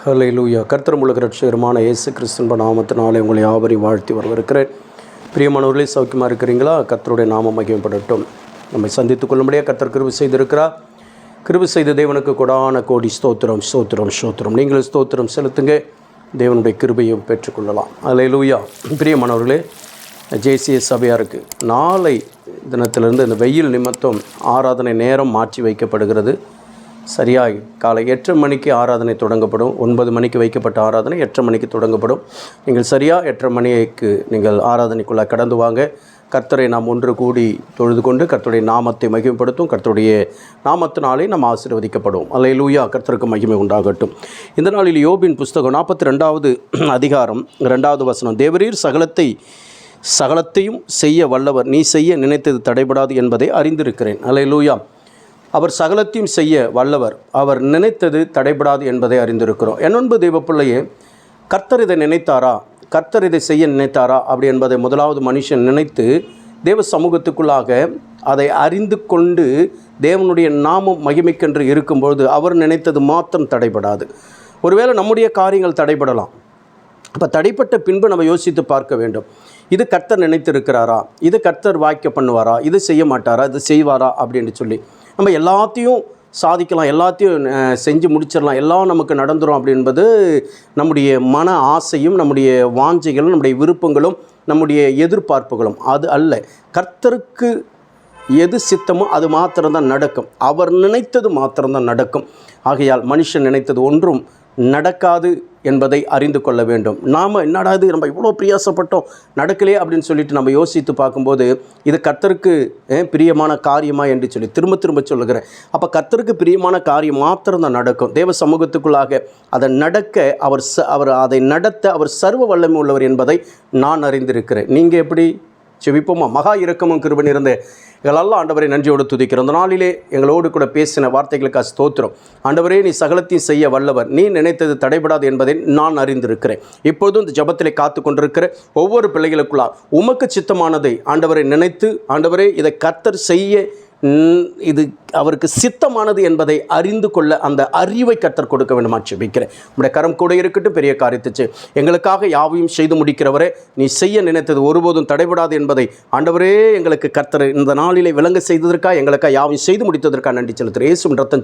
ஹல்லேலூயா. கர்த்தர் முழுக்க ரட்சகருமான இயேசு கிறிஸ்துவின் நாமத்தினாலே உங்களை யாவரையும் வாழ்த்தி வரவேற்கிறேன். பிரியமானவர்களே, சௌக்கியமாக இருக்கிறீங்களா? கர்த்தருடைய நாமம் மகிமைப்படட்டும். நம்மை சந்தித்துக் கொள்ளும்படியாக கர்த்தர் கிருபை செய்திருக்கிறார். கிருபை செய்த தேவனுக்கு கொடான கோடி ஸ்தோத்திரம் ஸ்தோத்திரம் ஸ்தோத்திரம். நீங்கள் ஸ்தோத்திரம் செலுத்துங்க, தேவனுடைய கிருபையும் பெற்றுக்கொள்ளலாம். ஹல்லேலூயா. பிரியமானவர்களே, ஜேசிய சபையாருக்கு நாளை தினத்திலிருந்து இந்த வெயில் நிமித்தம் ஆராதனை நேரம் மாற்றி வைக்கப்படுகிறது. சரியாக காலை 8 மணிக்கு ஆராதனை தொடங்கப்படும். 9 மணிக்கு வைக்கப்பட்ட ஆராதனை 8 மணிக்கு தொடங்கப்படும். நீங்கள் சரியாக 8:30 மணிக்கு நீங்கள் ஆராதனைக்குள்ளே கடந்து வாங்க. கர்த்தரை நாம் ஒன்று கூடி தொழுது கொண்டு கர்த்தருடைய நாமத்தை மகிமைப்படுத்தும். கர்த்தருடைய நாமத்தினாலே நாம் ஆசீர்வதிக்கப்படும். அல்லேலூயா. கர்த்தருக்கு மகிமை உண்டாகட்டும். இந்த நாளில் யோபின் புஸ்தகம் 42வது அதிகாரம் 2வது வசனம். தேவரீர் சகலத்தையும் செய்ய வல்லவர், நீ செய்ய நினைத்தது தடைபடாது என்பதை அறிந்திருக்கிறேன். அல்லேலூயா. அவர் சகலத்தையும் செய்ய வல்லவர், அவர் நினைத்தது தடைபடாது என்பதை அறிந்திருக்கிறோம். என்னொன்பு தெய்வப்பிள்ளையே, கர்த்தர் இதை நினைத்தாரா, கர்த்தர் இதை செய்ய நினைத்தாரா அப்படி என்பதை முதலாவது மனுஷன் நினைத்து தேவ சமூகத்துக்குள்ளாக அதை அறிந்து கொண்டு தேவனுடைய நாமம் மகிமைக்கென்று இருக்கும்பொழுது அவர் நினைத்தது மாத்திரம் தடைபடாது. ஒருவேளை நம்முடைய காரியங்கள் தடைபடலாம். அப்போ தடைப்பட்ட பின்பு நம்ம யோசித்து பார்க்க வேண்டும். இது கர்த்தர் நினைத்திருக்கிறாரா, இது கர்த்தர் வாய்க்க பண்ணுவாரா, இது செய்ய மாட்டாரா, இது செய்வாரா அப்படின்னு சொல்லி நம்ம எல்லாத்தையும் சாதிக்கலாம், எல்லாத்தையும் செஞ்சு முடிச்சிடலாம், எல்லாம் நமக்கு நடந்துடும் அப்படி என்பது நம்முடைய மன ஆசையும் நம்முடைய வாஞ்சைகளும் நம்முடைய விருப்பங்களும் நம்முடைய எதிர்பார்ப்புகளும் அது அல்ல. கர்த்தருக்கு எது சித்தமோ அது மாத்திரம்தான் நடக்கும். அவர் நினைத்தது மாத்திரம்தான் நடக்கும். ஆகையால் மனுஷன் நினைத்தது ஒன்றும் நடக்காது என்பதை அறிந்து கொள்ள வேண்டும். நாம் என்னடா இது, நம்ம இவ்வளோ பிரயாசப்பட்டோம் நடக்கலையே அப்படின்னு சொல்லிட்டு நம்ம யோசித்து பார்க்கும்போது இது கர்த்தருக்கு பிரியமான காரியமா என்று சொல்லி திரும்ப சொல்லுகிறேன். அப்போ கர்த்தருக்கு பிரியமான காரியம் மாத்திரம்தான் நடக்கும். தேவ சமூகத்துக்குள்ளாக அதை நடக்க அவர் அதை நடத்த அவர் சர்வ வல்லமை உள்ளவர் என்பதை நான் அறிந்திருக்கிறேன். நீங்கள் எப்படி? செவிப்போமா. மகா இரக்கமும் கிருபை நிறைந்த எங்களெல்லாம் ஆண்டவரை நன்றியோடு துதிக்கிறோம். அந்த நாளிலே எங்களோடு கூட பேசின வார்த்தைகளுக்காக ஸ்தோத்திரம். ஆண்டவரே, நீ சகலத்தையும் செய்ய வல்லவர், நீ நினைத்தது தடைபடாது என்பதை நான் அறிந்திருக்கிறேன். இப்பொழுதும் இந்த ஜபத்திலே காத்து கொண்டிருக்கிற ஒவ்வொரு பிள்ளைகளுக்குள்ளா உமக்கு சித்தமானதை ஆண்டவரை நினைத்து, ஆண்டவரே இதை கர்த்தர் செய்ய இது அவருக்கு சித்தமானது என்பதை அறிந்து கொள்ள அந்த அறிவை கர்த்தர் கொடுக்க வேண்டுமா ஜெபிக்கிறேன். உடைய கரம் கூட இருக்கட்டும். பெரிய காரியத்தை எங்களுக்காக யாவையும் செய்து முடிக்கிறவரே, நீ செய்ய நினைத்தது ஒருபோதும் தடைபடாது என்பதை ஆண்டவரே எங்களுக்கு கர்த்தர் இந்த நாளிலே விளங்க செய்ததற்காக, எங்களுக்காக யாவையும் செய்து முடித்ததற்காக நன்றி செலுத்துகிறேன். இயேசுவின் ரத்தம்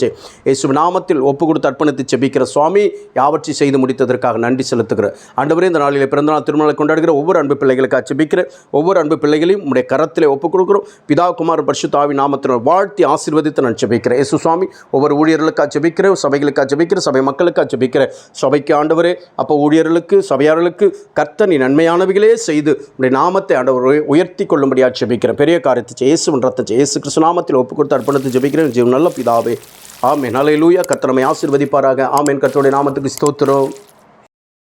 இயேசுவின் நாமத்தில் ஒப்பு கொடுத்து அர்ப்பணித்து ஜெபிக்கிற சுவாமி, யாவற்றை செய்து முடித்ததற்காக நன்றி செலுத்துகிறேன். ஆண்டவரே, இந்த நாளிலே பிறந்தநாள் திருமணம் கொண்டாடுகிற ஒவ்வொரு அன்பு பிள்ளைகளுக்காக ஜெபிக்கிற ஒவ்வொரு அன்பு பிள்ளைகளையும் உடைய கரத்திலே ஒப்புக் கொடுக்கிறோம். பிதா, குமார், பரிசுத்த ஆவி நாமத்தில் வாழ்த்தி ஆசீர்வதித்து நான் ஜெபிக்கிறேன். இயேசு சுவாமி, ஒவ்வொரு ஊழியர்களுக்காக ஜெபிக்கிறேன், சபைகளுக்காக ஜெபிக்கிறேன், சபை மக்களுக்காக ஜெபிக்கிறேன். சபைக்கு ஆண்டவரே, அப்போ ஊழியர்களுக்கு, சபையாளர்களுக்கு கர்த்தர் நீ நன்மையானவைகளே செய்து உடைய நாமத்தை ஆண்டவரை உயர்த்தி கொள்ளும்படியாக ஜெபிக்கிறேன். பெரிய காரியத்தை இயேசுவின் ரத்தத்தை இயேசு கிறிஸ்து நாமத்தில் ஒப்பு கொடுத்து அர்ப்பணித்து ஜெபிக்கிறேன். ஜீவன் நல்ல பிதாவே, ஆமென். அல்லேலூயா. கர்த்தர் நம்மை ஆசீர்வதிப்பாராக. ஆமென். கர்த்தருடைய நாமத்துக்கு ஸ்தோத்திரம்.